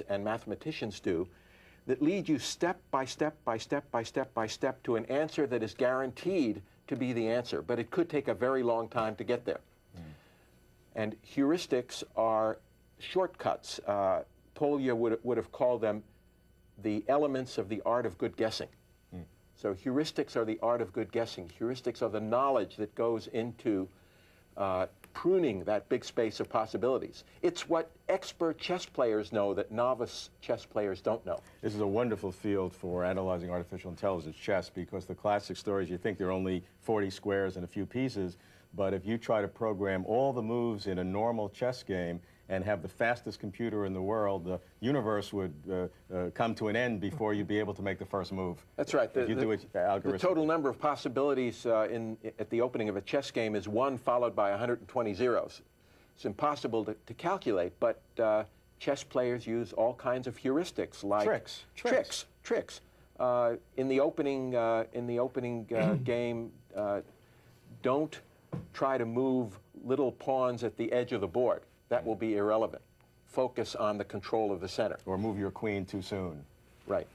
and mathematicians do that lead you step by step by step by step by step to an answer that is guaranteed to be the answer, but it could take a very long time to get there. And heuristics are shortcuts. Polya would have called them the elements of the art of good guessing. So heuristics are the art of good guessing. Heuristics are the knowledge that goes into pruning that big space of possibilities. It's what expert chess players know that novice chess players don't know. This is a wonderful field for analyzing artificial intelligence chess, because the classic stories, you think there are only 40 squares and a few pieces, but if you try to program all the moves in a normal chess game and have the fastest computer in the world, the universe would come to an end before you'd be able to make the first move. That's right. The total number of possibilities at the opening of a chess game is 1 followed by 120 zeros. It's impossible to calculate, but chess players use all kinds of heuristics like tricks. In the opening game, don't try to move little pawns at the edge of the board. That will be irrelevant. Focus on the control of the center. Or move your queen too soon. Right.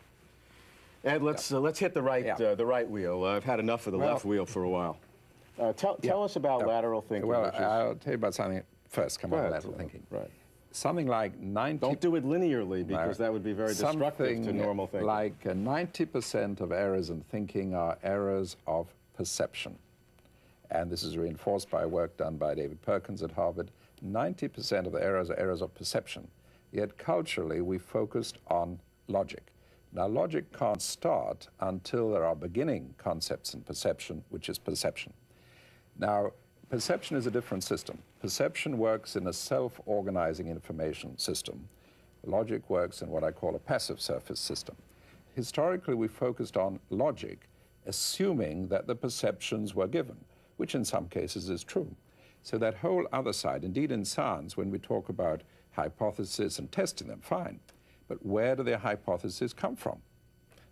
Ed, let's hit the right wheel. I've had enough of the left wheel for a while. Tell us about lateral thinking. Well, I'll tell you about something first. Come on, lateral thinking. Right. Something like 90... Don't do it linearly, because that would be very destructive to normal thinking. Like 90% of errors in thinking are errors of perception. And this is reinforced by work done by David Perkins at Harvard. 90% of the errors are errors of perception. Yet culturally, we focused on logic. Now, logic can't start until there are beginning concepts in perception, which is perception. Now, perception is a different system. Perception works in a self-organizing information system. Logic works in what I call a passive surface system. Historically, we focused on logic, assuming that the perceptions were given, which in some cases is true. So that whole other side, indeed in science, when we talk about hypotheses and testing them, fine. But where do their hypotheses come from?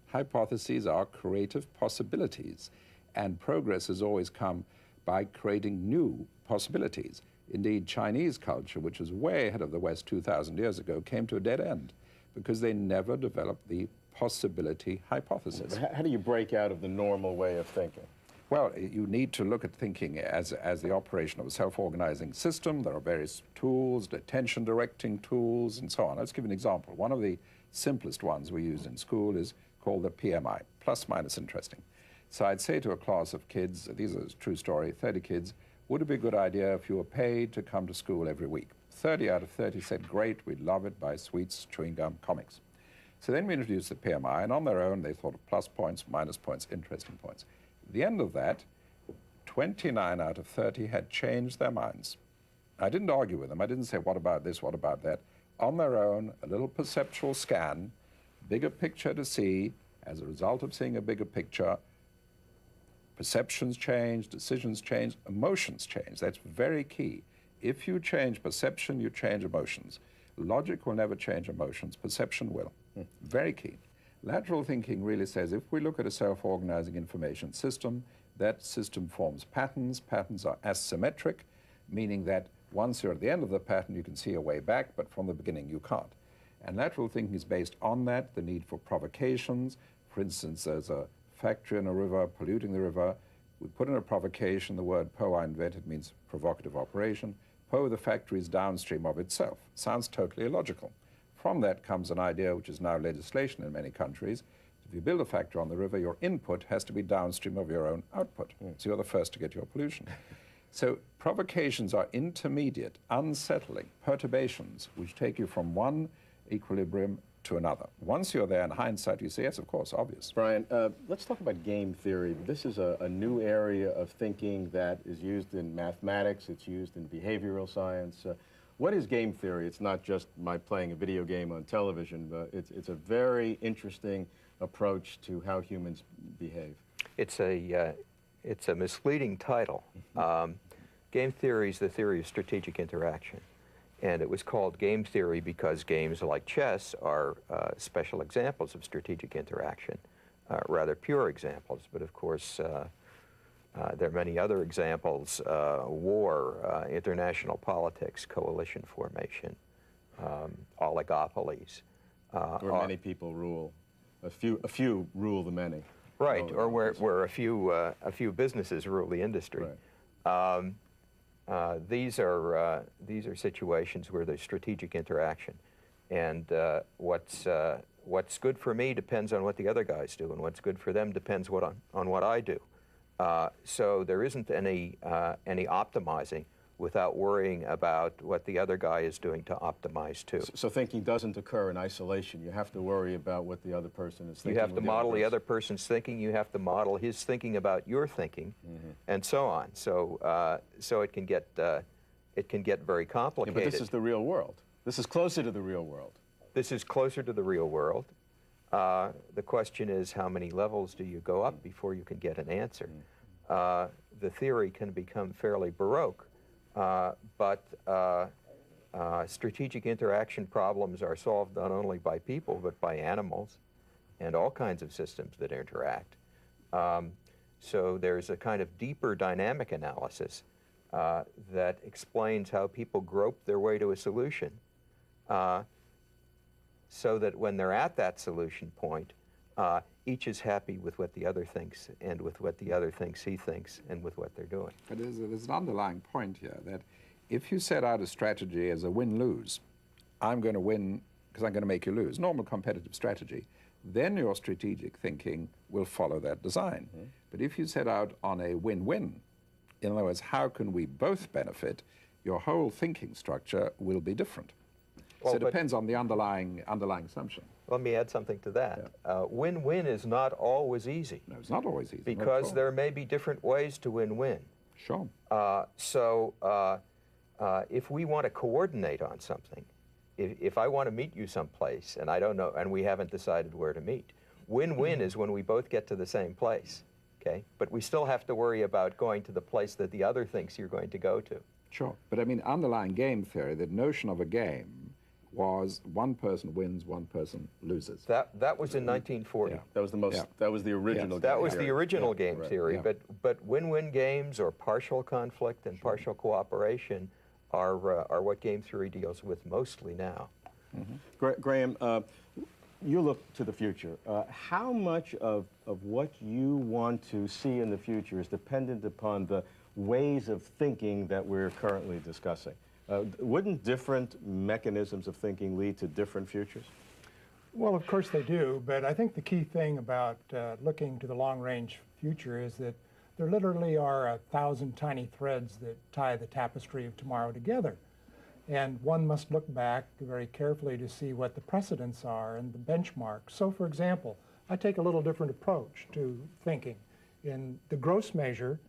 Hypotheses are creative possibilities, and progress has always come by creating new possibilities. Indeed, Chinese culture, which was way ahead of the West 2,000 years ago, came to a dead end because they never developed the possibility hypothesis. How do you break out of the normal way of thinking? Well, you need to look at thinking as the operation of a self-organizing system. There are various tools, attention directing tools, and so on. Let's give an example. One of the simplest ones we use in school is called the PMI, plus minus interesting. So I'd say to a class of kids, these are a true story, 30 kids, would it be a good idea if you were paid to come to school every week? 30 out of 30 said, great, we'd love it, buy sweets, chewing gum, comics. So then we introduced the PMI, and on their own they thought of plus points, minus points, interesting points. At the end of that, 29 out of 30 had changed their minds. I didn't argue with them. I didn't say, what about this, what about that? On their own, a little perceptual scan, bigger picture to see. As a result of seeing a bigger picture, perceptions change, decisions change, emotions change. That's very key. If you change perception, you change emotions. Logic will never change emotions. Perception will. Very key. Lateral thinking really says if we look at a self-organizing information system, that system forms patterns. Patterns are asymmetric, meaning that once you're at the end of the pattern, you can see a way back, but from the beginning you can't. And lateral thinking is based on that, the need for provocations. For instance, there's a factory in a river polluting the river. We put in a provocation. The word PO I invented means provocative operation. PO, the factory, is downstream of itself. Sounds totally illogical. From that comes an idea, which is now legislation in many countries. If you build a factory on the river, your input has to be downstream of your own output. So you're the first to get your pollution. So provocations are intermediate, unsettling perturbations, which take you from one equilibrium to another. Once you're there, in hindsight, you say, yes, of course, obvious. Brian, let's talk about game theory. This is a new area of thinking that is used in mathematics. It's used in behavioral science. What is game theory? It's not just my playing a video game on television, but it's a very interesting approach to how humans behave. It's a misleading title. Game theory is the theory of strategic interaction. And it was called game theory because games like chess are special examples of strategic interaction, rather pure examples. But of course, there are many other examples: war, international politics, coalition formation, oligopolies. Or many people rule. A few rule the many. Right, or where a few businesses rule the industry. Right. These are situations where there's strategic interaction, and what's good for me depends on what the other guys do, and what's good for them depends on what I do. So there isn't any optimizing without worrying about what the other guy is doing to optimize too. So thinking doesn't occur in isolation. You have to worry about what the other person is thinking. You have to model the other person's thinking. You have to model his thinking about your thinking, and so on. So so it can get very complicated. Yeah, but this is the real world. This is closer to the real world. This is closer to the real world. The question is, how many levels do you go up before you can get an answer? The theory can become fairly baroque, but strategic interaction problems are solved not only by people, but by animals and all kinds of systems that interact. So there's a kind of deeper dynamic analysis that explains how people grope their way to a solution, so that when they're at that solution point, each is happy with what the other thinks, and with what the other thinks he thinks, and with what they're doing. But there's an underlying point here that if you set out a strategy as a win-lose, I'm going to win because I'm going to make you lose, normal competitive strategy, then your strategic thinking will follow that design. But if you set out on a win-win, in other words, how can we both benefit, your whole thinking structure will be different. Well, so it depends on the underlying assumption. Let me add something to that. Win-win is not always easy. No, it's not always easy. Because there may be different ways to win-win. Sure. So if we want to coordinate on something, if I want to meet you someplace and I don't know, and we haven't decided where to meet, win-win is when we both get to the same place, okay? But we still have to worry about going to the place that the other thinks you're going to go to. Sure. But I mean, underlying game theory, the notion of a game was one person wins, one person loses. That was in 1940. Yeah. That was the most. Yeah. That was the original. Yes. game That was theory. the original game right. theory, but win-win games or partial conflict and partial cooperation are what game theory deals with mostly now. Graham, you look to the future. How much of what you want to see in the future is dependent upon the ways of thinking that we're currently discussing? Wouldn't different mechanisms of thinking lead to different futures? Well, of course they do, but I think the key thing about looking to the long-range future is that there literally are 1,000 tiny threads that tie the tapestry of tomorrow together. And one must look back very carefully to see what the precedents are and the benchmarks. So, for example, I take a little different approach to thinking. In the gross measure,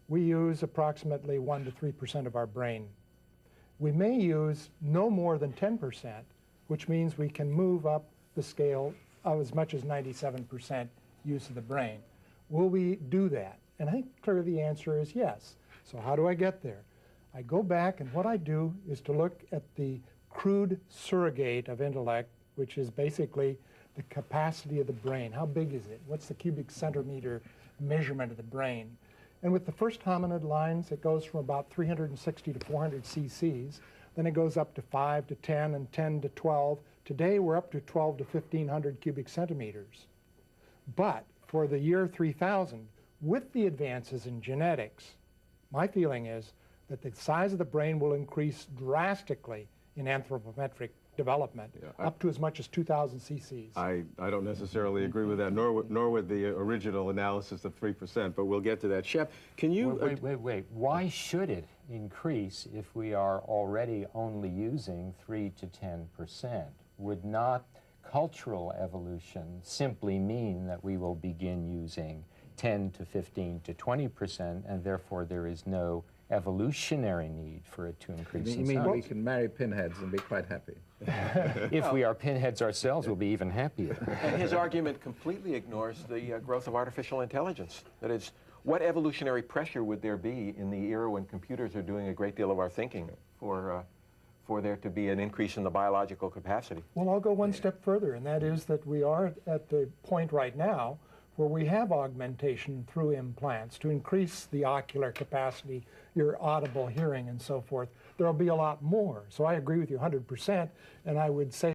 we use approximately 1 to 3% of our brain. We may use no more than 10%, which means we can move up the scale of as much as 97% use of the brain. Will we do that? And I think clearly the answer is yes. So how do I get there? I go back, and what I do is to look at the crude surrogate of intellect, which is basically the capacity of the brain. How big is it? What's the cubic centimeter measurement of the brain? And with the first hominid lines, it goes from about 360 to 400 cc's. Then it goes up to 5 to 10 and 10 to 12. Today, we're up to 12 to 1,500 cubic centimeters. But for the year 3000, with the advances in genetics, my feeling is that the size of the brain will increase drastically in anthropometric development, up to as much as 2,000 cc's. I don't necessarily agree with that, nor with the original analysis of 3%, but we'll get to that. Shep, can you... Wait. Why should it increase if we are already only using 3 to 10%? Would not cultural evolution simply mean that we will begin using 10 to 15 to 20%, and therefore there is no evolutionary need for it to increase in size? You mean we can marry pinheads and be quite happy? If we are pinheads ourselves, we'll be even happier. And his argument completely ignores the growth of artificial intelligence. That is, what evolutionary pressure would there be in the era when computers are doing a great deal of our thinking for there to be an increase in the biological capacity? Well, I'll go one step further, and that is that we are at the point right now where we have augmentation through implants to increase the ocular capacity, your audible hearing and so forth. There will be a lot more. So I agree with you 100%, and I would say